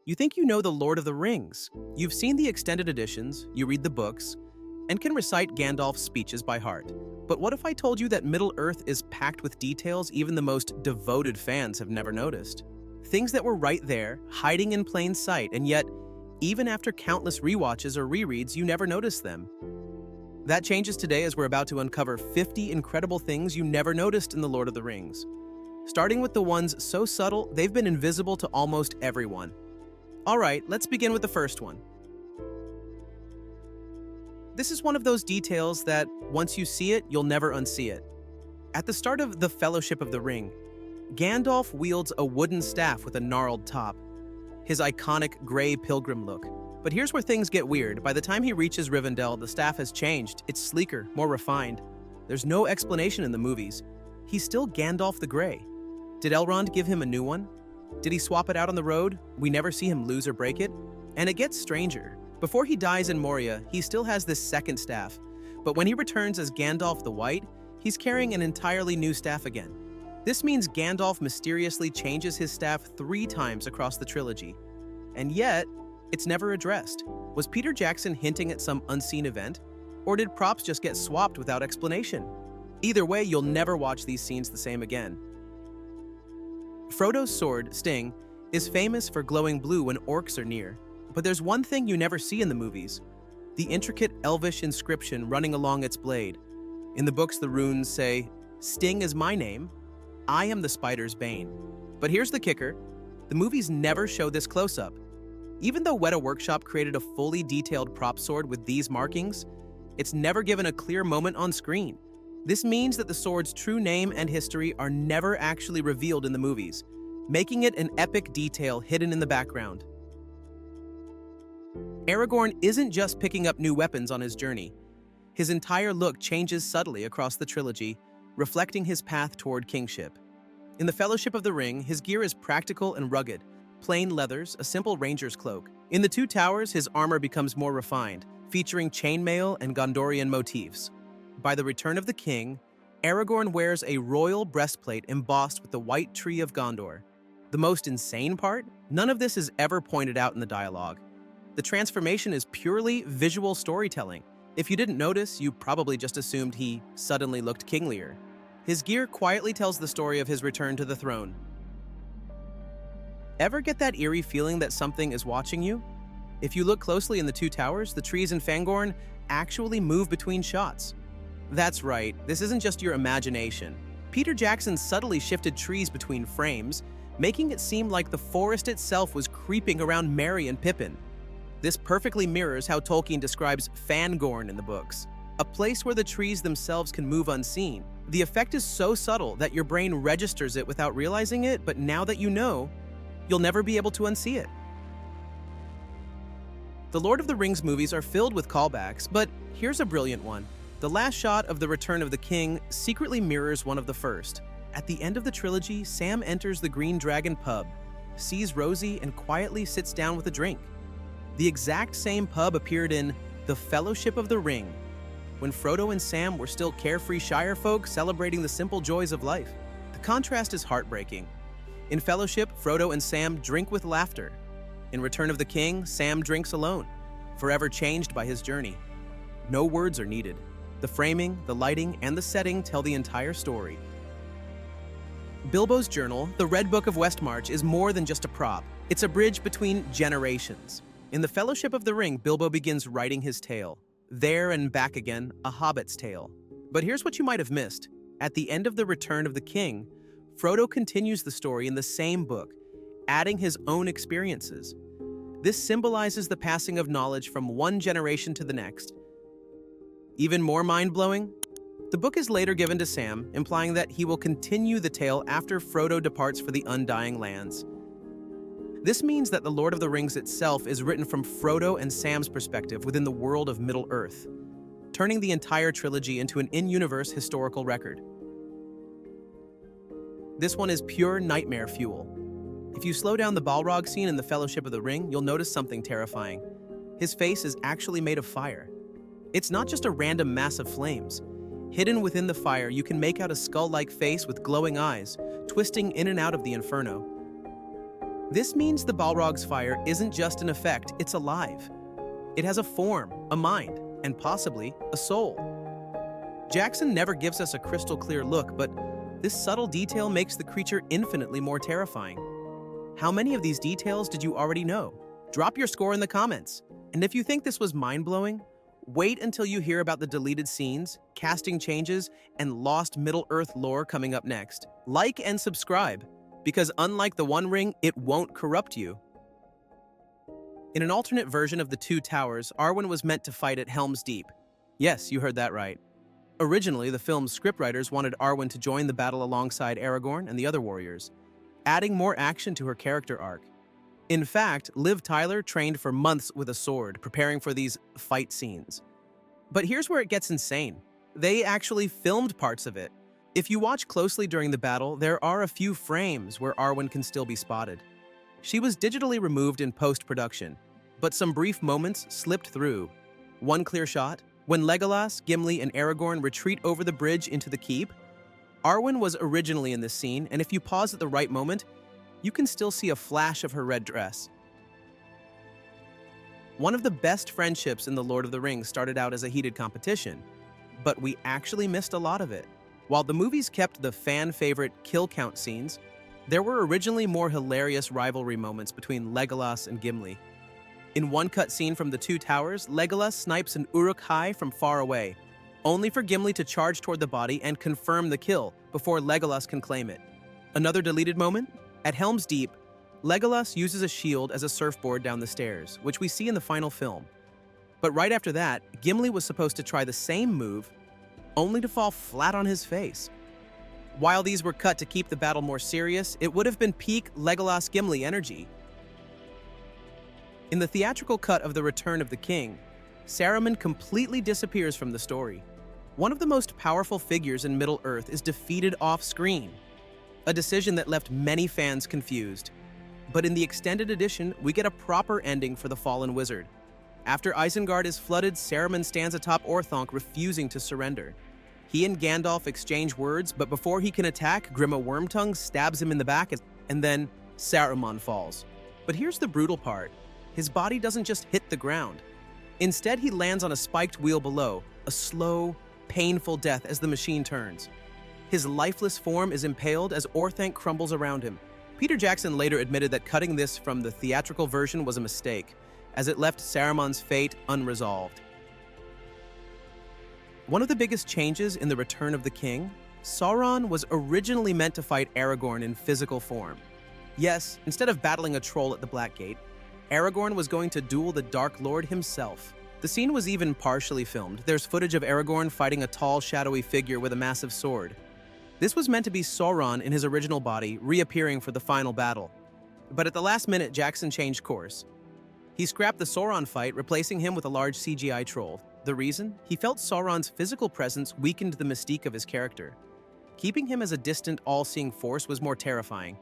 You think you know the Lord of the Rings. You've seen the extended editions, you read the books, and can recite Gandalf's speeches by heart. But what if I told you that Middle-earth is packed with details even the most devoted fans have never noticed? Things that were right there, hiding in plain sight, and yet, even after countless rewatches or rereads, you never noticed them. That changes today as we're about to uncover 50 incredible things you never noticed in The Lord of the Rings. Starting with the ones so subtle, they've been invisible to almost everyone. Alright, let's begin with the first one. This is one of those details that, once you see it, you'll never unsee it. At the start of The Fellowship of the Ring, Gandalf wields a wooden staff with a gnarled top, his iconic gray pilgrim look. But here's where things get weird. By the time he reaches Rivendell, the staff has changed. It's sleeker, more refined. There's no explanation in the movies. He's still Gandalf the Grey. Did Elrond give him a new one? Did he swap it out on the road? We never see him lose or break it. And it gets stranger. Before he dies in Moria, he still has this second staff. But when he returns as Gandalf the White, he's carrying an entirely new staff again. This means Gandalf mysteriously changes his staff 3 times across the trilogy. And yet, it's never addressed. Was Peter Jackson hinting at some unseen event? Or did props just get swapped without explanation? Either way, you'll never watch these scenes the same again. Frodo's sword, Sting, is famous for glowing blue when orcs are near. But there's one thing you never see in the movies: the intricate elvish inscription running along its blade. In the books, the runes say, "Sting is my name. I am the spider's bane." But here's the kicker: the movies never show this close-up. Even though Weta Workshop created a fully detailed prop sword with these markings, it's never given a clear moment on screen. This means that the sword's true name and history are never actually revealed in the movies, making it an epic detail hidden in the background. Aragorn isn't just picking up new weapons on his journey. His entire look changes subtly across the trilogy, reflecting his path toward kingship. In The Fellowship of the Ring, his gear is practical and rugged, plain leathers, a simple ranger's cloak. In The Two Towers, his armor becomes more refined, featuring chainmail and Gondorian motifs. By The Return of the King, Aragorn wears a royal breastplate embossed with the white tree of Gondor. The most insane part? None of this is ever pointed out in the dialogue. The transformation is purely visual storytelling. If you didn't notice, you probably just assumed he suddenly looked kinglier. His gear quietly tells the story of his return to the throne. Ever get that eerie feeling that something is watching you? If you look closely in The Two Towers, the trees in Fangorn actually move between shots. That's right, this isn't just your imagination. Peter Jackson subtly shifted trees between frames, making it seem like the forest itself was creeping around Merry and Pippin. This perfectly mirrors how Tolkien describes Fangorn in the books, a place where the trees themselves can move unseen. The effect is so subtle that your brain registers it without realizing it, but now that you know, you'll never be able to unsee it. The Lord of the Rings movies are filled with callbacks, but here's a brilliant one. The last shot of The Return of the King secretly mirrors one of the first. At the end of the trilogy, Sam enters the Green Dragon pub, sees Rosie, and quietly sits down with a drink. The exact same pub appeared in The Fellowship of the Ring, when Frodo and Sam were still carefree Shire folk celebrating the simple joys of life. The contrast is heartbreaking. In Fellowship, Frodo and Sam drink with laughter. In Return of the King, Sam drinks alone, forever changed by his journey. No words are needed. The framing, the lighting, and the setting tell the entire story. Bilbo's journal, the Red Book of Westmarch, is more than just a prop. It's a bridge between generations. In The Fellowship of the Ring, Bilbo begins writing his tale. There and back again, a hobbit's tale. But here's what you might have missed. At the end of The Return of the King, Frodo continues the story in the same book, adding his own experiences. This symbolizes the passing of knowledge from one generation to the next. Even more mind-blowing? The book is later given to Sam, implying that he will continue the tale after Frodo departs for the Undying Lands. This means that The Lord of the Rings itself is written from Frodo and Sam's perspective within the world of Middle-earth, turning the entire trilogy into an in-universe historical record. This one is pure nightmare fuel. If you slow down the Balrog scene in The Fellowship of the Ring, you'll notice something terrifying. His face is actually made of fire. It's not just a random mass of flames. Hidden within the fire, you can make out a skull-like face with glowing eyes, twisting in and out of the inferno. This means the Balrog's fire isn't just an effect, it's alive. It has a form, a mind, and possibly a soul. Jackson never gives us a crystal clear look, but this subtle detail makes the creature infinitely more terrifying. How many of these details did you already know? Drop your score in the comments. And if you think this was mind-blowing, wait until you hear about the deleted scenes, casting changes, and lost Middle-earth lore coming up next. Like and subscribe, because unlike the One Ring, it won't corrupt you. In an alternate version of the Two Towers, Arwen was meant to fight at Helm's Deep. Yes, you heard that right. Originally, the film's scriptwriters wanted Arwen to join the battle alongside Aragorn and the other warriors, adding more action to her character arc. In fact, Liv Tyler trained for months with a sword, preparing for these fight scenes. But here's where it gets insane. They actually filmed parts of it. If you watch closely during the battle, there are a few frames where Arwen can still be spotted. She was digitally removed in post-production, but some brief moments slipped through. One clear shot, when Legolas, Gimli, and Aragorn retreat over the bridge into the keep, Arwen was originally in this scene, and if you pause at the right moment, you can still see a flash of her red dress. One of the best friendships in The Lord of the Rings started out as a heated competition, but we actually missed a lot of it. While the movies kept the fan-favorite kill count scenes, there were originally more hilarious rivalry moments between Legolas and Gimli. In one cutscene from the Two Towers, Legolas snipes an Uruk-hai from far away, only for Gimli to charge toward the body and confirm the kill before Legolas can claim it. Another deleted moment? At Helm's Deep, Legolas uses a shield as a surfboard down the stairs, which we see in the final film. But right after that, Gimli was supposed to try the same move, only to fall flat on his face. While these were cut to keep the battle more serious, it would have been peak Legolas-Gimli energy. In the theatrical cut of The Return of the King, Saruman completely disappears from the story. One of the most powerful figures in Middle-earth is defeated off-screen, a decision that left many fans confused. But in the extended edition, we get a proper ending for the fallen wizard. After Isengard is flooded, Saruman stands atop Orthanc, refusing to surrender. He and Gandalf exchange words, but before he can attack, Grima Wormtongue stabs him in the back, and then Saruman falls. But here's the brutal part. His body doesn't just hit the ground. Instead, he lands on a spiked wheel below, a slow, painful death as the machine turns. His lifeless form is impaled as Orthanc crumbles around him. Peter Jackson later admitted that cutting this from the theatrical version was a mistake, as it left Saruman's fate unresolved. One of the biggest changes in The Return of the King, Sauron was originally meant to fight Aragorn in physical form. Yes, instead of battling a troll at the Black Gate, Aragorn was going to duel the Dark Lord himself. The scene was even partially filmed. There's footage of Aragorn fighting a tall, shadowy figure with a massive sword. This was meant to be Sauron in his original body, reappearing for the final battle. But at the last minute, Jackson changed course. He scrapped the Sauron fight, replacing him with a large CGI troll. The reason? He felt Sauron's physical presence weakened the mystique of his character. Keeping him as a distant, all-seeing force was more terrifying.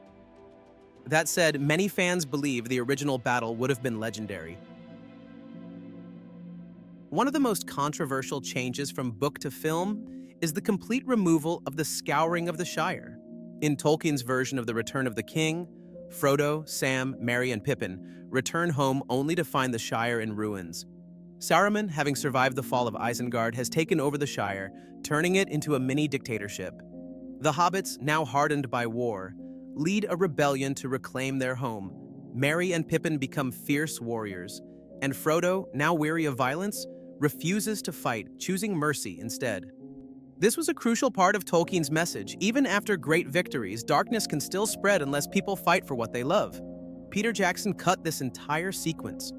That said, many fans believe the original battle would have been legendary. One of the most controversial changes from book to film is the complete removal of the Scouring of the Shire. In Tolkien's version of The Return of the King, Frodo, Sam, Merry, and Pippin return home only to find the Shire in ruins. Saruman, having survived the fall of Isengard, has taken over the Shire, turning it into a mini-dictatorship. The hobbits, now hardened by war, lead a rebellion to reclaim their home. Merry and Pippin become fierce warriors, and Frodo, now weary of violence, refuses to fight, choosing mercy instead. This was a crucial part of Tolkien's message. Even after great victories, darkness can still spread unless people fight for what they love. Peter Jackson cut this entire sequence,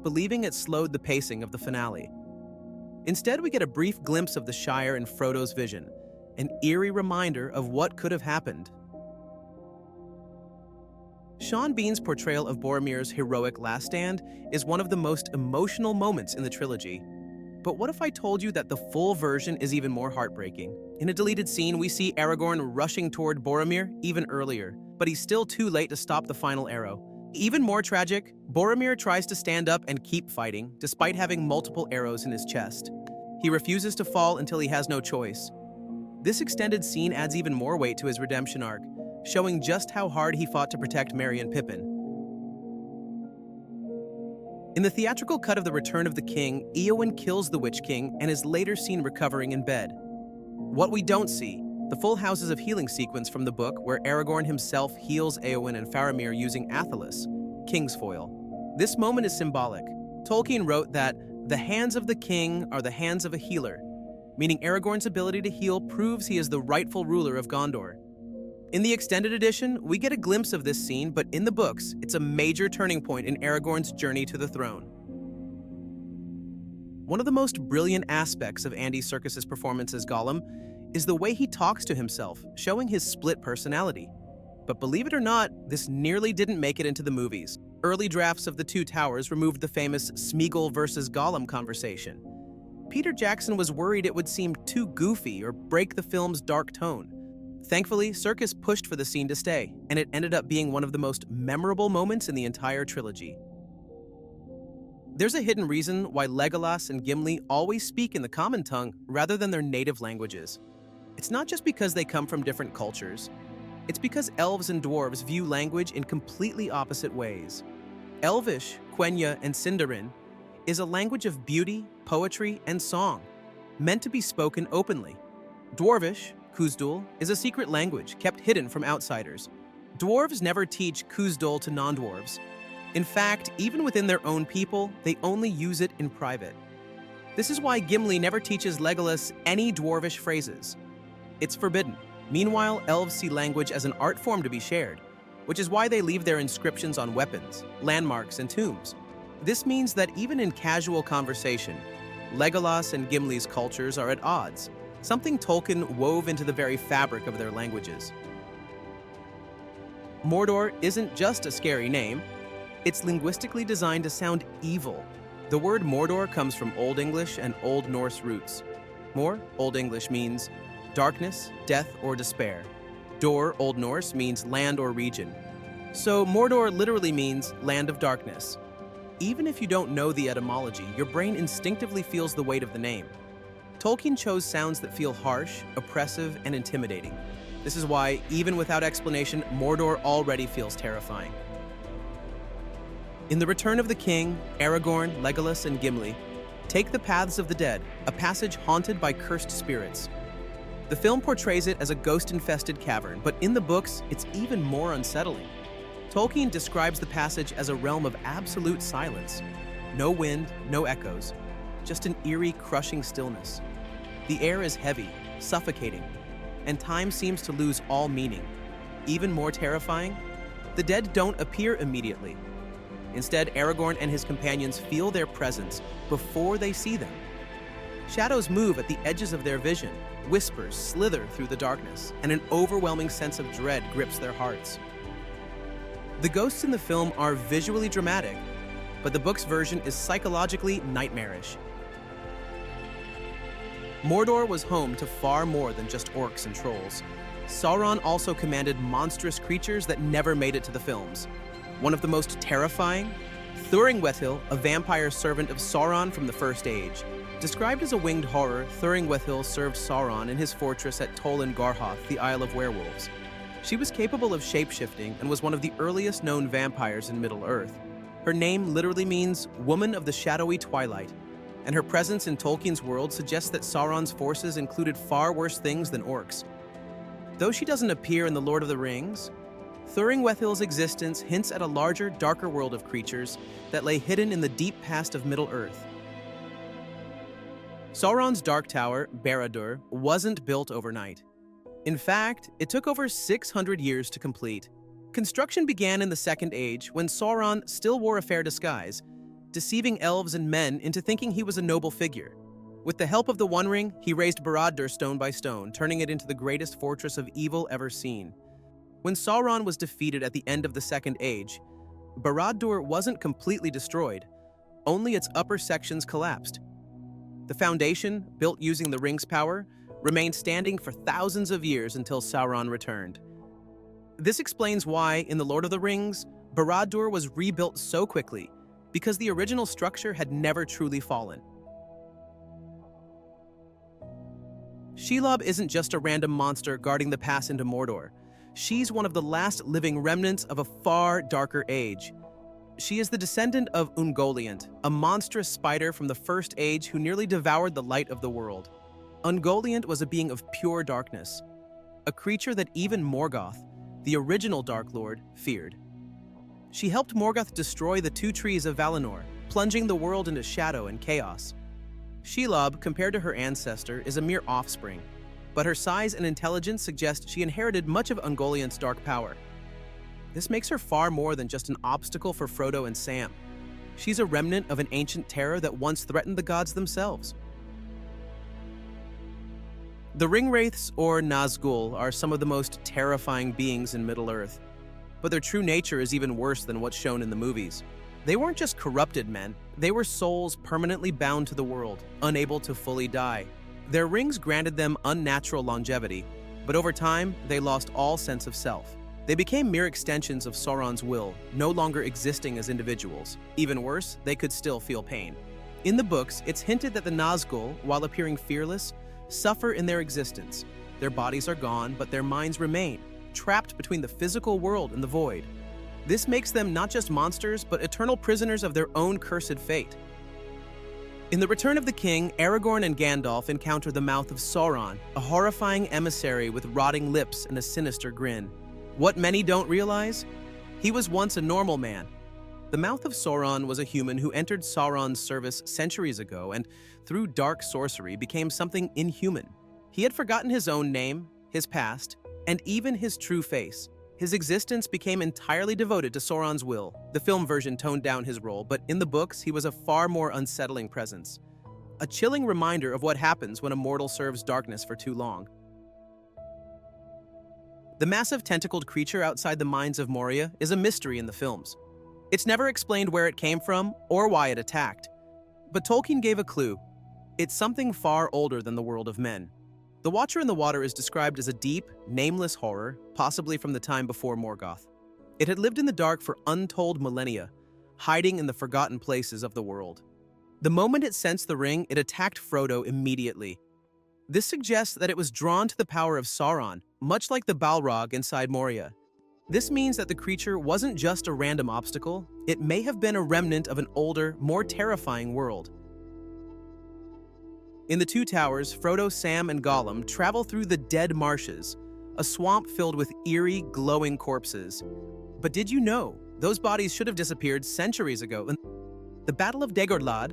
believing it slowed the pacing of the finale. Instead, we get a brief glimpse of the Shire in Frodo's vision, an eerie reminder of what could have happened. Sean Bean's portrayal of Boromir's heroic last stand is one of the most emotional moments in the trilogy. But what if I told you that the full version is even more heartbreaking? In a deleted scene, we see Aragorn rushing toward Boromir even earlier, but he's still too late to stop the final arrow. Even more tragic, Boromir tries to stand up and keep fighting, despite having multiple arrows in his chest. He refuses to fall until he has no choice. This extended scene adds even more weight to his redemption arc, showing just how hard he fought to protect Merry and Pippin. In the theatrical cut of The Return of the King, Eowyn kills the Witch King and is later seen recovering in bed. What we don't see, the full Houses of Healing sequence from the book where Aragorn himself heals Eowyn and Faramir using Athelas, King's foil. This moment is symbolic. Tolkien wrote that the hands of the king are the hands of a healer, meaning Aragorn's ability to heal proves he is the rightful ruler of Gondor. In the extended edition, we get a glimpse of this scene, but in the books, it's a major turning point in Aragorn's journey to the throne. One of the most brilliant aspects of Andy Serkis's performance as Gollum is the way he talks to himself, showing his split personality. But believe it or not, this nearly didn't make it into the movies. Early drafts of The Two Towers removed the famous Smeagol versus Gollum conversation. Peter Jackson was worried it would seem too goofy or break the film's dark tone. Thankfully, Serkis pushed for the scene to stay, and it ended up being one of the most memorable moments in the entire trilogy. There's a hidden reason why Legolas and Gimli always speak in the common tongue rather than their native languages. It's not just because they come from different cultures. It's because elves and dwarves view language in completely opposite ways. Elvish, Quenya, and Sindarin is a language of beauty, poetry, and song, meant to be spoken openly. Dwarvish, Khuzdul, is a secret language kept hidden from outsiders. Dwarves never teach Khuzdul to non-dwarves. In fact, even within their own people, they only use it in private. This is why Gimli never teaches Legolas any dwarvish phrases. It's forbidden. Meanwhile, elves see language as an art form to be shared, which is why they leave their inscriptions on weapons, landmarks, and tombs. This means that even in casual conversation, Legolas and Gimli's cultures are at odds, something Tolkien wove into the very fabric of their languages. Mordor isn't just a scary name, it's linguistically designed to sound evil. The word Mordor comes from Old English and Old Norse roots. Mor, Old English, means darkness, death, or despair. Dor, Old Norse, means land or region. So Mordor literally means land of darkness. Even if you don't know the etymology, your brain instinctively feels the weight of the name. Tolkien chose sounds that feel harsh, oppressive, and intimidating. This is why, even without explanation, Mordor already feels terrifying. In The Return of the King, Aragorn, Legolas, and Gimli take the paths of the dead, a passage haunted by cursed spirits. The film portrays it as a ghost-infested cavern, but in the books, it's even more unsettling. Tolkien describes the passage as a realm of absolute silence. No wind, no echoes, just an eerie, crushing stillness. The air is heavy, suffocating, and time seems to lose all meaning. Even more terrifying, the dead don't appear immediately. Instead, Aragorn and his companions feel their presence before they see them. Shadows move at the edges of their vision, whispers slither through the darkness, and an overwhelming sense of dread grips their hearts. The ghosts in the film are visually dramatic, but the book's version is psychologically nightmarish. Mordor was home to far more than just orcs and trolls. Sauron also commanded monstrous creatures that never made it to the films. One of the most terrifying, Thuringwethil, a vampire servant of Sauron from the First Age. Described as a winged horror, Thuringwethil served Sauron in his fortress at Tol in Garhoth, the Isle of Werewolves. She was capable of shape-shifting and was one of the earliest known vampires in Middle-earth. Her name literally means Woman of the Shadowy Twilight, and her presence in Tolkien's world suggests that Sauron's forces included far worse things than orcs. Though she doesn't appear in The Lord of the Rings, Thuringwethil's existence hints at a larger, darker world of creatures that lay hidden in the deep past of Middle-earth. Sauron's Dark Tower, Barad-dûr, wasn't built overnight. In fact, it took over 600 years to complete. Construction began in the Second Age when Sauron still wore a fair disguise, deceiving elves and men into thinking he was a noble figure. With the help of the One Ring, he raised Barad-dûr stone by stone, turning it into the greatest fortress of evil ever seen. When Sauron was defeated at the end of the Second Age, Barad-dûr wasn't completely destroyed, only its upper sections collapsed. The foundation, built using the ring's power, remained standing for thousands of years until Sauron returned. This explains why, in The Lord of the Rings, Barad-dûr was rebuilt so quickly, because the original structure had never truly fallen. Shelob isn't just a random monster guarding the pass into Mordor. She's one of the last living remnants of a far darker age. She is the descendant of Ungoliant, a monstrous spider from the First Age who nearly devoured the light of the world. Ungoliant was a being of pure darkness, a creature that even Morgoth, the original Dark Lord, feared. She helped Morgoth destroy the two trees of Valinor, plunging the world into shadow and chaos. Shelob, compared to her ancestor, is a mere offspring, but her size and intelligence suggest she inherited much of Ungoliant's dark power. This makes her far more than just an obstacle for Frodo and Sam. She's a remnant of an ancient terror that once threatened the gods themselves. The Ringwraiths, or Nazgul, are some of the most terrifying beings in Middle-earth, but their true nature is even worse than what's shown in the movies. They weren't just corrupted men, they were souls permanently bound to the world, unable to fully die. Their rings granted them unnatural longevity, but over time, they lost all sense of self. They became mere extensions of Sauron's will, no longer existing as individuals. Even worse, they could still feel pain. In the books, it's hinted that the Nazgul, while appearing fearless, suffer in their existence. Their bodies are gone, but their minds remain, trapped between the physical world and the void. This makes them not just monsters, but eternal prisoners of their own cursed fate. In The Return of the King, Aragorn and Gandalf encounter the mouth of Sauron, a horrifying emissary with rotting lips and a sinister grin. What many don't realize? He was once a normal man. The Mouth of Sauron was a human who entered Sauron's service centuries ago and, through dark sorcery, became something inhuman. He had forgotten his own name, his past, and even his true face. His existence became entirely devoted to Sauron's will. The film version toned down his role, but in the books, he was a far more unsettling presence. A chilling reminder of what happens when a mortal serves darkness for too long. The massive tentacled creature outside the mines of Moria is a mystery in the films. It's never explained where it came from or why it attacked. But Tolkien gave a clue. It's something far older than the world of men. The Watcher in the Water is described as a deep, nameless horror, possibly from the time before Morgoth. It had lived in the dark for untold millennia, hiding in the forgotten places of the world. The moment it sensed the ring, it attacked Frodo immediately. This suggests that it was drawn to the power of Sauron, much like the Balrog inside Moria. This means that the creature wasn't just a random obstacle, it may have been a remnant of an older, more terrifying world. In the Two Towers, Frodo, Sam, and Gollum travel through the Dead Marshes, a swamp filled with eerie, glowing corpses. But did you know, those bodies should have disappeared centuries ago? The Battle of Dagorlad,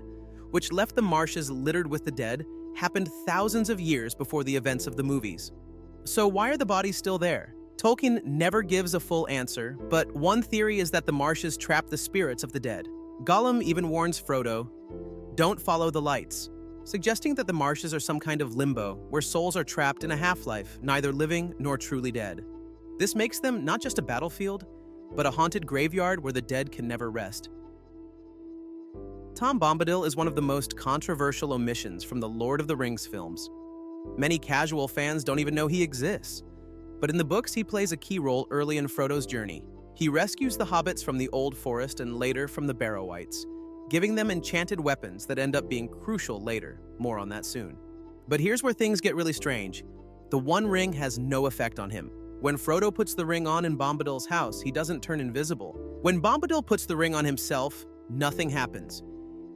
which left the marshes littered with the dead, happened thousands of years before the events of the movies. So why are the bodies still there? Tolkien never gives a full answer, but one theory is that the marshes trap the spirits of the dead. Gollum even warns Frodo, "Don't follow the lights," suggesting that the marshes are some kind of limbo, where souls are trapped in a half-life, neither living nor truly dead. This makes them not just a battlefield, but a haunted graveyard where the dead can never rest. Tom Bombadil is one of the most controversial omissions from the Lord of the Rings films. Many casual fans don't even know he exists. But in the books, he plays a key role early in Frodo's journey. He rescues the hobbits from the Old Forest and later from the Barrow-wights, giving them enchanted weapons that end up being crucial later. More on that soon. But here's where things get really strange. The One Ring has no effect on him. When Frodo puts the ring on in Bombadil's house, he doesn't turn invisible. When Bombadil puts the ring on himself, nothing happens.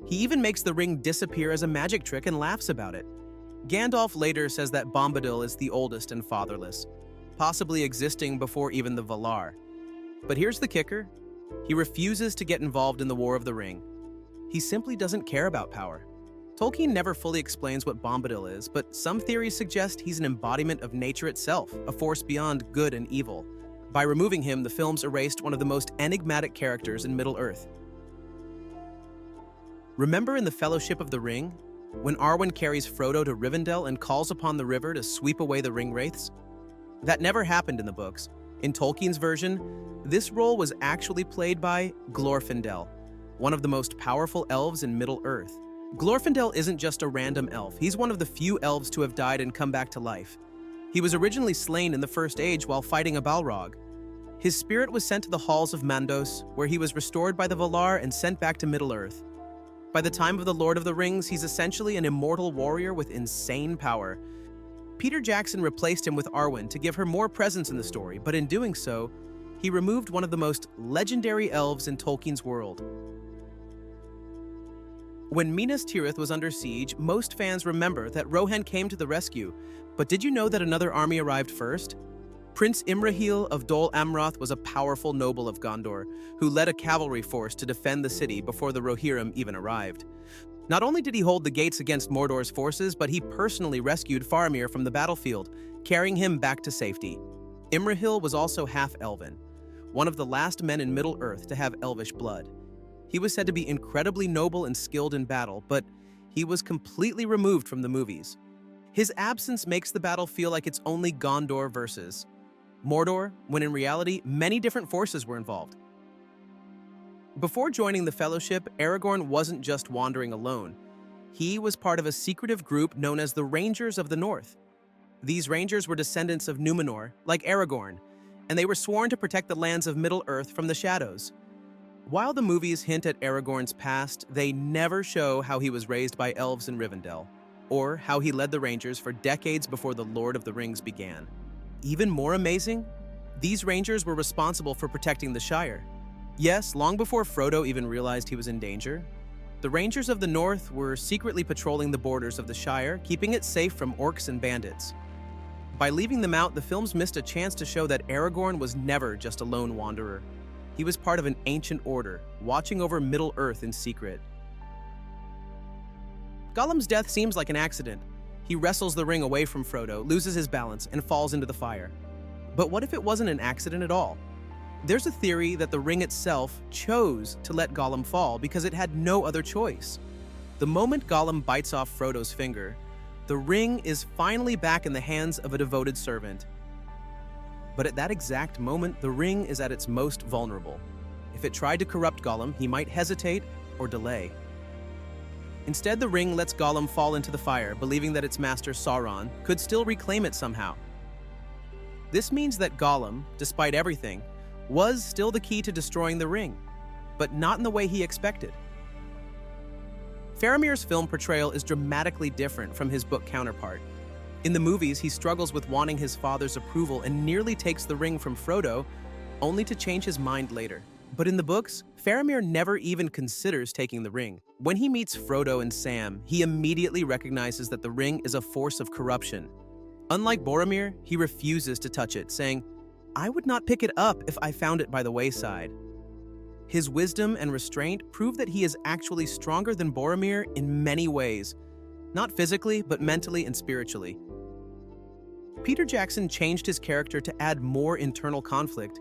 He even makes the ring disappear as a magic trick and laughs about it. Gandalf later says that Bombadil is the oldest and fatherless, possibly existing before even the Valar. But here's the kicker. He refuses to get involved in the War of the Ring. He simply doesn't care about power. Tolkien never fully explains what Bombadil is, but some theories suggest he's an embodiment of nature itself, a force beyond good and evil. By removing him, the films erased one of the most enigmatic characters in Middle-earth. Remember in the Fellowship of the Ring, when Arwen carries Frodo to Rivendell and calls upon the river to sweep away the Ringwraiths? That never happened in the books. In Tolkien's version, this role was actually played by Glorfindel, one of the most powerful elves in Middle-earth. Glorfindel isn't just a random elf, he's one of the few elves to have died and come back to life. He was originally slain in the First Age while fighting a Balrog. His spirit was sent to the halls of Mandos, where he was restored by the Valar and sent back to Middle-earth. By the time of the Lord of the Rings, he's essentially an immortal warrior with insane power. Peter Jackson replaced him with Arwen to give her more presence in the story, but in doing so, he removed one of the most legendary elves in Tolkien's world. When Minas Tirith was under siege, most fans remember that Rohan came to the rescue, but did you know that another army arrived first? Prince Imrahil of Dol Amroth was a powerful noble of Gondor, who led a cavalry force to defend the city before the Rohirrim even arrived. Not only did he hold the gates against Mordor's forces, but he personally rescued Faramir from the battlefield, carrying him back to safety. Imrahil was also half-elven, one of the last men in Middle-earth to have elvish blood. He was said to be incredibly noble and skilled in battle, but he was completely removed from the movies. His absence makes the battle feel like it's only Gondor versus Mordor, when in reality, many different forces were involved. Before joining the Fellowship, Aragorn wasn't just wandering alone. He was part of a secretive group known as the Rangers of the North. These Rangers were descendants of Numenor, like Aragorn, and they were sworn to protect the lands of Middle-earth from the shadows. While the movies hint at Aragorn's past, they never show how he was raised by elves in Rivendell, or how he led the Rangers for decades before the Lord of the Rings began. Even more amazing, these Rangers were responsible for protecting the Shire. Yes, long before Frodo even realized he was in danger, the Rangers of the North were secretly patrolling the borders of the Shire, keeping it safe from orcs and bandits. By leaving them out, the films missed a chance to show that Aragorn was never just a lone wanderer. He was part of an ancient order, watching over Middle-earth in secret. Gollum's death seems like an accident. He wrestles the ring away from Frodo, loses his balance, and falls into the fire. But what if it wasn't an accident at all? There's a theory that the ring itself chose to let Gollum fall because it had no other choice. The moment Gollum bites off Frodo's finger, the ring is finally back in the hands of a devoted servant. But at that exact moment, the ring is at its most vulnerable. If it tried to corrupt Gollum, he might hesitate or delay. Instead, the ring lets Gollum fall into the fire, believing that its master Sauron could still reclaim it somehow. This means that Gollum, despite everything, was still the key to destroying the ring, but not in the way he expected. Faramir's film portrayal is dramatically different from his book counterpart. In the movies, he struggles with wanting his father's approval and nearly takes the ring from Frodo, only to change his mind later. But in the books, Faramir never even considers taking the ring. When he meets Frodo and Sam, he immediately recognizes that the ring is a force of corruption. Unlike Boromir, he refuses to touch it, saying, "I would not pick it up if I found it by the wayside." His wisdom and restraint prove that he is actually stronger than Boromir in many ways, not physically, but mentally and spiritually. Peter Jackson changed his character to add more internal conflict,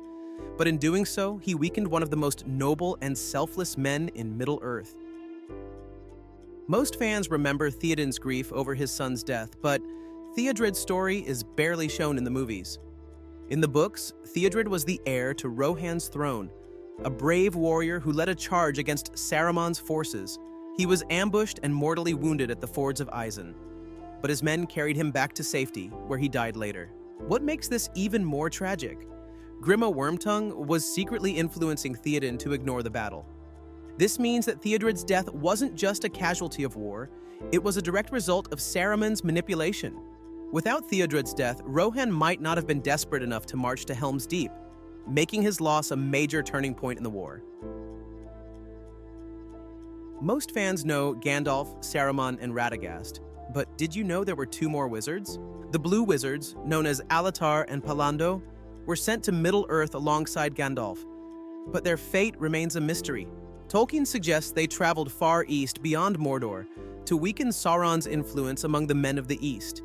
but in doing so, he weakened one of the most noble and selfless men in Middle-earth. Most fans remember Theoden's grief over his son's death, but Theodred's story is barely shown in the movies. In the books, Theodred was the heir to Rohan's throne, a brave warrior who led a charge against Saruman's forces. He was ambushed and mortally wounded at the fords of Isen, but his men carried him back to safety, where he died later. What makes this even more tragic? Grima Wormtongue was secretly influencing Theoden to ignore the battle. This means that Theodred's death wasn't just a casualty of war, it was a direct result of Saruman's manipulation. Without Theodred's death, Rohan might not have been desperate enough to march to Helm's Deep, making his loss a major turning point in the war. Most fans know Gandalf, Saruman, and Radagast, but did you know there were two more wizards? The Blue Wizards, known as Alatar and Palando, were sent to Middle-earth alongside Gandalf, but their fate remains a mystery. Tolkien suggests they traveled far east beyond Mordor to weaken Sauron's influence among the men of the East.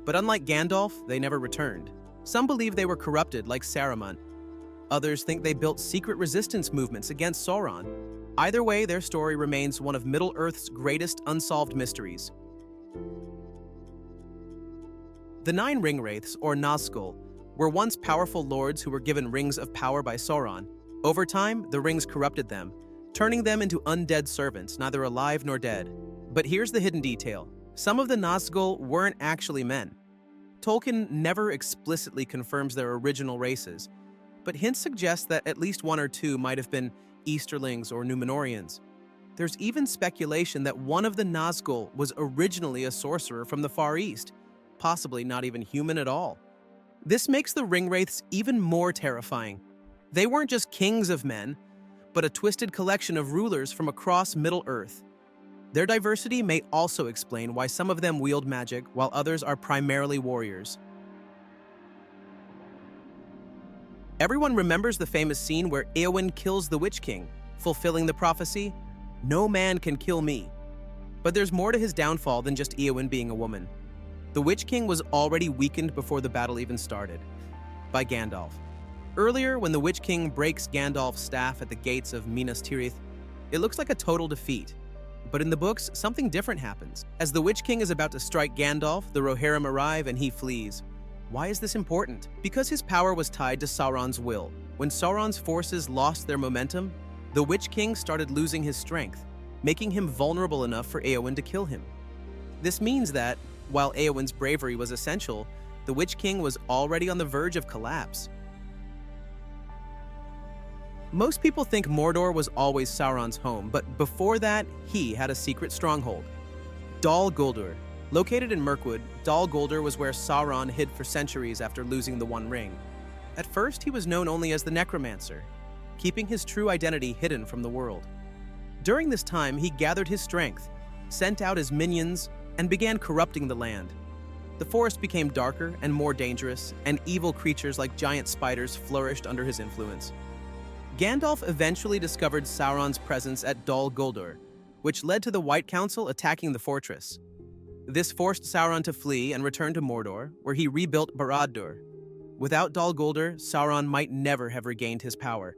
But unlike Gandalf, they never returned. Some believe they were corrupted like Saruman. Others think they built secret resistance movements against Sauron. Either way, their story remains one of Middle-earth's greatest unsolved mysteries. The Nine Ringwraiths, or Nazgul, were once powerful lords who were given rings of power by Sauron. Over time, the rings corrupted them, turning them into undead servants, neither alive nor dead. But here's the hidden detail. Some of the Nazgul weren't actually men. Tolkien never explicitly confirms their original races, but hints suggest that at least one or two might have been Easterlings or Númenóreans. There's even speculation that one of the Nazgul was originally a sorcerer from the Far East, possibly not even human at all. This makes the Ringwraiths even more terrifying. They weren't just kings of men, but a twisted collection of rulers from across Middle-earth. Their diversity may also explain why some of them wield magic while others are primarily warriors. Everyone remembers the famous scene where Éowyn kills the Witch King, fulfilling the prophecy, "No man can kill me." But there's more to his downfall than just Éowyn being a woman. The Witch King was already weakened before the battle even started, by Gandalf. Earlier, when the Witch King breaks Gandalf's staff at the gates of Minas Tirith, it looks like a total defeat. But in the books, something different happens. As the Witch King is about to strike Gandalf, the Rohirrim arrive and he flees. Why is this important? Because his power was tied to Sauron's will. When Sauron's forces lost their momentum, the Witch King started losing his strength, making him vulnerable enough for Éowyn to kill him. This means that, while Éowyn's bravery was essential, the Witch King was already on the verge of collapse. Most people think Mordor was always Sauron's home, but before that, he had a secret stronghold. Dol Guldur. Located in Mirkwood, Dol Guldur was where Sauron hid for centuries after losing the One Ring. At first, he was known only as the Necromancer, keeping his true identity hidden from the world. During this time, he gathered his strength, sent out his minions, and began corrupting the land. The forest became darker and more dangerous, and evil creatures like giant spiders flourished under his influence. Gandalf eventually discovered Sauron's presence at Dol Guldur, which led to the White Council attacking the fortress. This forced Sauron to flee and return to Mordor, where he rebuilt Barad-dûr. Without Dol Guldur, Sauron might never have regained his power.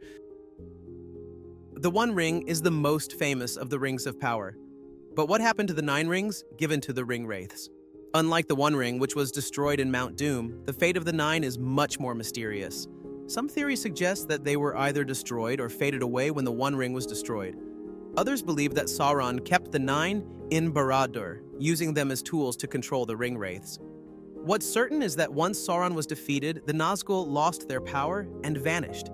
The One Ring is the most famous of the Rings of Power. But what happened to the 9 rings given to the Ringwraiths? Unlike the One Ring, which was destroyed in Mount Doom, the fate of the 9 is much more mysterious. Some theories suggest that they were either destroyed or faded away when the One Ring was destroyed. Others believe that Sauron kept the 9 in Barad-dûr, using them as tools to control the Ringwraiths. What's certain is that once Sauron was defeated, the Nazgul lost their power and vanished.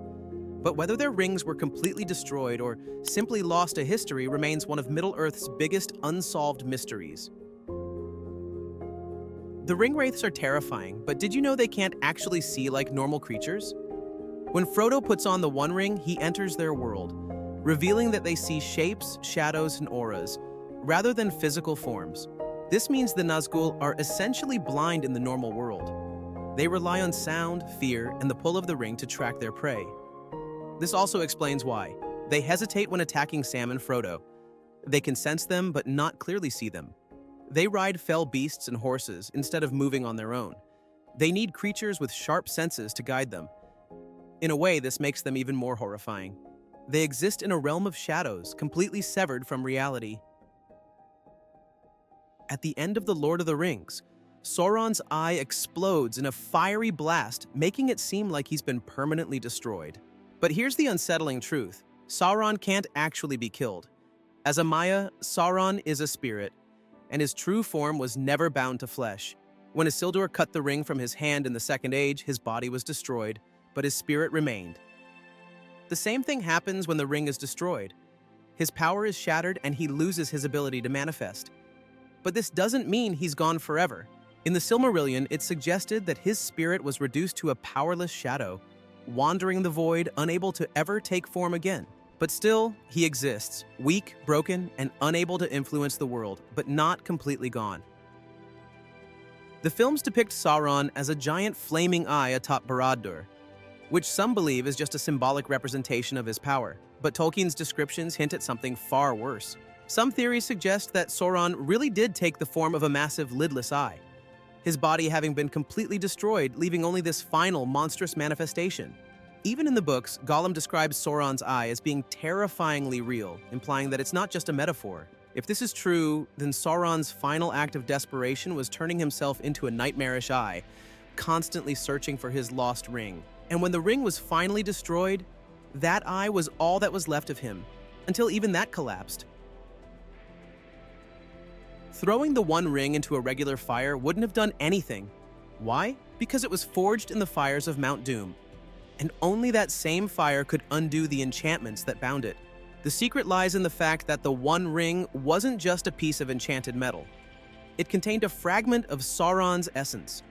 But whether their rings were completely destroyed or simply lost to history remains one of Middle-earth's biggest unsolved mysteries. The Ringwraiths are terrifying, but did you know they can't actually see like normal creatures? When Frodo puts on the One Ring, he enters their world, revealing that they see shapes, shadows, and auras, rather than physical forms. This means the Nazgul are essentially blind in the normal world. They rely on sound, fear, and the pull of the ring to track their prey. This also explains why. They hesitate when attacking Sam and Frodo. They can sense them, but not clearly see them. They ride fell beasts and horses instead of moving on their own. They need creatures with sharp senses to guide them. In a way, this makes them even more horrifying. They exist in a realm of shadows, completely severed from reality. At the end of The Lord of the Rings, Sauron's eye explodes in a fiery blast, making it seem like he's been permanently destroyed. But here's the unsettling truth. Sauron can't actually be killed. As a Maya, Sauron is a spirit, and his true form was never bound to flesh. When Isildur cut the ring from his hand in the Second Age, his body was destroyed, but his spirit remained. The same thing happens when the ring is destroyed. His power is shattered and he loses his ability to manifest. But this doesn't mean he's gone forever. In the Silmarillion, it's suggested that his spirit was reduced to a powerless shadow, wandering the void, unable to ever take form again. But still, he exists, weak, broken, and unable to influence the world, but not completely gone. The films depict Sauron as a giant flaming eye atop Barad-dûr, which some believe is just a symbolic representation of his power. But Tolkien's descriptions hint at something far worse. Some theories suggest that Sauron really did take the form of a massive lidless eye, his body having been completely destroyed, leaving only this final monstrous manifestation. Even in the books, Gollum describes Sauron's eye as being terrifyingly real, implying that it's not just a metaphor. If this is true, then Sauron's final act of desperation was turning himself into a nightmarish eye, constantly searching for his lost ring. And when the ring was finally destroyed, that eye was all that was left of him, until even that collapsed. Throwing the One Ring into a regular fire wouldn't have done anything. Why? Because it was forged in the fires of Mount Doom, and only that same fire could undo the enchantments that bound it. The secret lies in the fact that the One Ring wasn't just a piece of enchanted metal. It contained a fragment of Sauron's essence.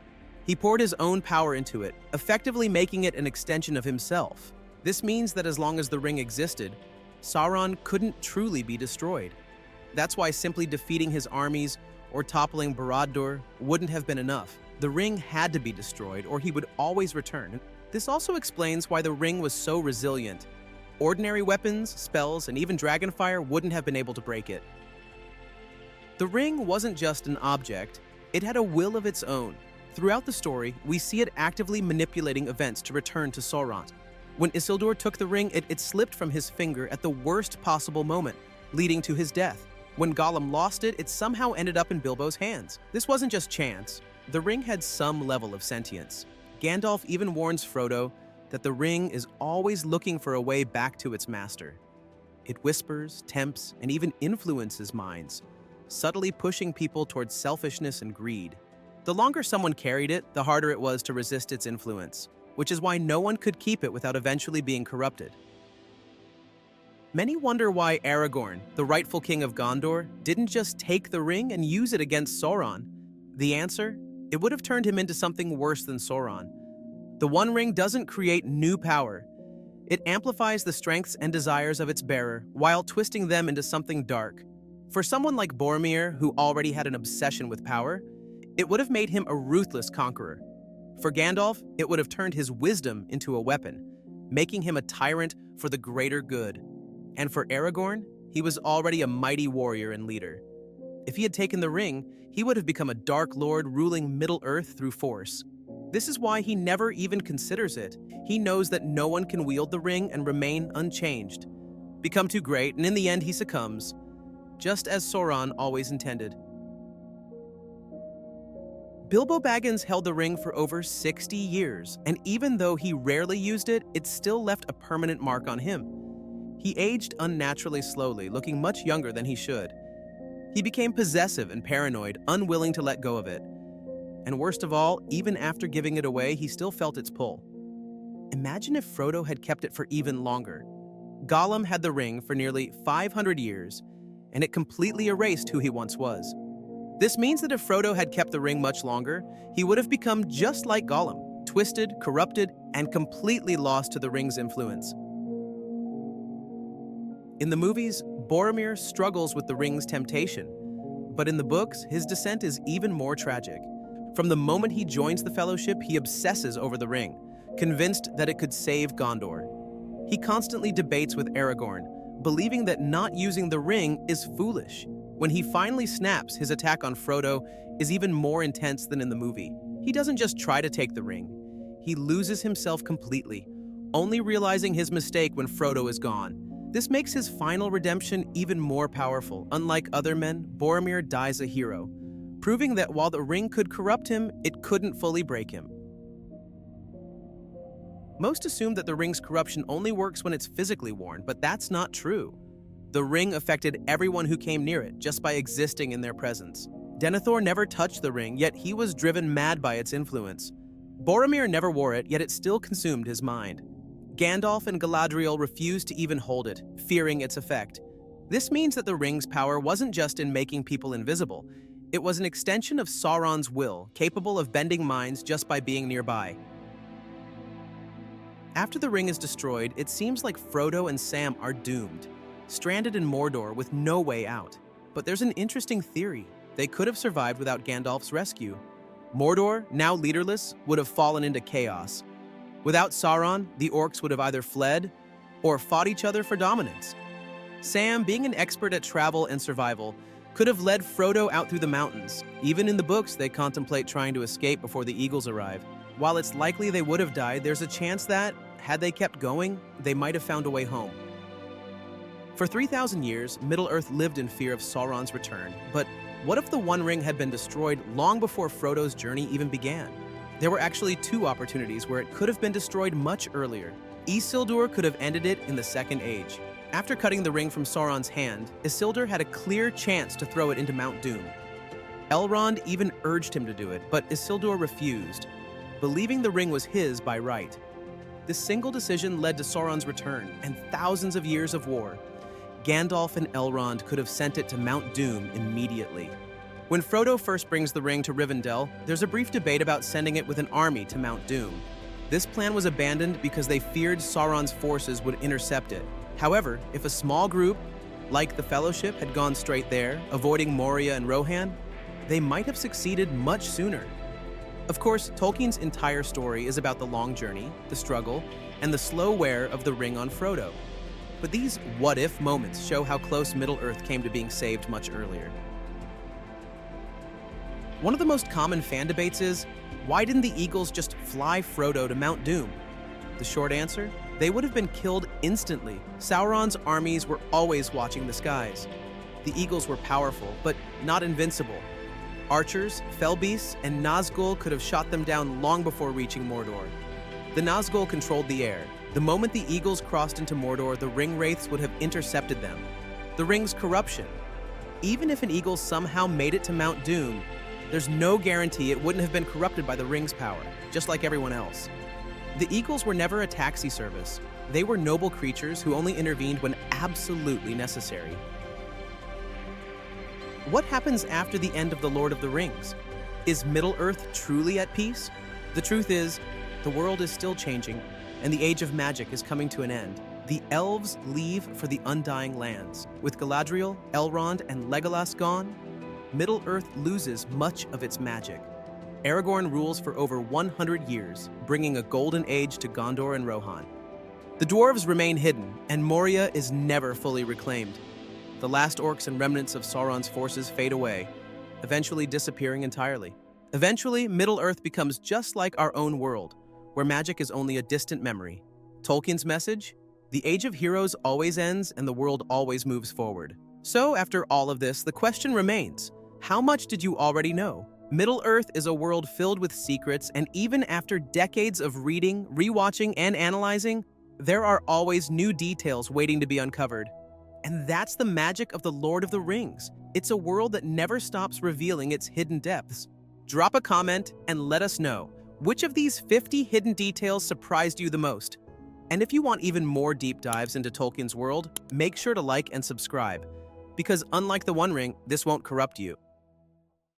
He poured his own power into it, effectively making it an extension of himself. This means that as long as the ring existed, Sauron couldn't truly be destroyed. That's why simply defeating his armies or toppling Barad-dûr wouldn't have been enough. The ring had to be destroyed, or he would always return. This also explains why the ring was so resilient. Ordinary weapons, spells, and even dragonfire wouldn't have been able to break it. The ring wasn't just an object, it had a will of its own. Throughout the story, we see it actively manipulating events to return to Sauron. When Isildur took the ring, it slipped from his finger at the worst possible moment, leading to his death. When Gollum lost it, it somehow ended up in Bilbo's hands. This wasn't just chance. The ring had some level of sentience. Gandalf even warns Frodo that the ring is always looking for a way back to its master. It whispers, tempts, and even influences minds, subtly pushing people towards selfishness and greed. The longer someone carried it, the harder it was to resist its influence, which is why no one could keep it without eventually being corrupted. Many wonder why Aragorn, the rightful king of Gondor, didn't just take the ring and use it against Sauron. The answer? It would have turned him into something worse than Sauron. The One Ring doesn't create new power. It amplifies the strengths and desires of its bearer while twisting them into something dark. For someone like Boromir, who already had an obsession with power, it would have made him a ruthless conqueror. For Gandalf, it would have turned his wisdom into a weapon, making him a tyrant for the greater good. And for Aragorn, he was already a mighty warrior and leader. If he had taken the ring, he would have become a Dark Lord ruling Middle-earth through force. This is why he never even considers it. He knows that no one can wield the ring and remain unchanged. Become too great, and in the end he succumbs, just as Sauron always intended. Bilbo Baggins held the ring for over 60 years, and even though he rarely used it, it still left a permanent mark on him. He aged unnaturally slowly, looking much younger than he should. He became possessive and paranoid, unwilling to let go of it. And worst of all, even after giving it away, he still felt its pull. Imagine if Frodo had kept it for even longer. Gollum had the ring for nearly 500 years, and it completely erased who he once was. This means that if Frodo had kept the ring much longer, he would have become just like Gollum, twisted, corrupted, and completely lost to the ring's influence. In the movies, Boromir struggles with the ring's temptation, but in the books, his descent is even more tragic. From the moment he joins the Fellowship, he obsesses over the ring, convinced that it could save Gondor. He constantly debates with Aragorn, believing that not using the ring is foolish. When he finally snaps, his attack on Frodo is even more intense than in the movie. He doesn't just try to take the ring. He loses himself completely, only realizing his mistake when Frodo is gone. This makes his final redemption even more powerful. Unlike other men, Boromir dies a hero, proving that while the ring could corrupt him, it couldn't fully break him. Most assume that the ring's corruption only works when it's physically worn, but that's not true. The ring affected everyone who came near it just by existing in their presence. Denethor never touched the ring, yet he was driven mad by its influence. Boromir never wore it, yet it still consumed his mind. Gandalf and Galadriel refused to even hold it, fearing its effect. This means that the ring's power wasn't just in making people invisible. It was an extension of Sauron's will, capable of bending minds just by being nearby. After the ring is destroyed, it seems like Frodo and Sam are doomed, stranded in Mordor with no way out. But there's an interesting theory. They could have survived without Gandalf's rescue. Mordor, now leaderless, would have fallen into chaos. Without Sauron, the orcs would have either fled or fought each other for dominance. Sam, being an expert at travel and survival, could have led Frodo out through the mountains. Even in the books, they contemplate trying to escape before the eagles arrive. While it's likely they would have died, there's a chance that, had they kept going, they might have found a way home. For 3,000 years, Middle-earth lived in fear of Sauron's return. But what if the One Ring had been destroyed long before Frodo's journey even began? There were actually two opportunities where it could have been destroyed much earlier. Isildur could have ended it in the Second Age. After cutting the ring from Sauron's hand, Isildur had a clear chance to throw it into Mount Doom. Elrond even urged him to do it, but Isildur refused, believing the ring was his by right. This single decision led to Sauron's return and thousands of years of war. Gandalf and Elrond could have sent it to Mount Doom immediately. When Frodo first brings the ring to Rivendell, there's a brief debate about sending it with an army to Mount Doom. This plan was abandoned because they feared Sauron's forces would intercept it. However, if a small group, like the Fellowship, had gone straight there, avoiding Moria and Rohan, they might have succeeded much sooner. Of course, Tolkien's entire story is about the long journey, the struggle, and the slow wear of the ring on Frodo. But these what-if moments show how close Middle-earth came to being saved much earlier. One of the most common fan debates is, why didn't the Eagles just fly Frodo to Mount Doom? The short answer? They would have been killed instantly. Sauron's armies were always watching the skies. The Eagles were powerful, but not invincible. Archers, fell beasts, and Nazgul could have shot them down long before reaching Mordor. The Nazgul controlled the air. The moment the Eagles crossed into Mordor, the ring wraiths would have intercepted them. The ring's corruption. Even if an eagle somehow made it to Mount Doom, there's no guarantee it wouldn't have been corrupted by the ring's power, just like everyone else. The Eagles were never a taxi service. They were noble creatures who only intervened when absolutely necessary. What happens after the end of The Lord of the Rings? Is Middle-earth truly at peace? The truth is, the world is still changing, and the Age of Magic is coming to an end. The elves leave for the Undying Lands. With Galadriel, Elrond, and Legolas gone, Middle-earth loses much of its magic. Aragorn rules for over 100 years, bringing a golden age to Gondor and Rohan. The dwarves remain hidden, and Moria is never fully reclaimed. The last orcs and remnants of Sauron's forces fade away, eventually disappearing entirely. Eventually, Middle-earth becomes just like our own world, where magic is only a distant memory. Tolkien's message? The Age of Heroes always ends, and the world always moves forward. So, after all of this, the question remains, how much did you already know? Middle-earth is a world filled with secrets, and even after decades of reading, rewatching, and analyzing, there are always new details waiting to be uncovered. And that's the magic of The Lord of the Rings. It's a world that never stops revealing its hidden depths. Drop a comment and let us know, which of these 50 hidden details surprised you the most? And if you want even more deep dives into Tolkien's world, make sure to like and subscribe, because unlike the One Ring, this won't corrupt you.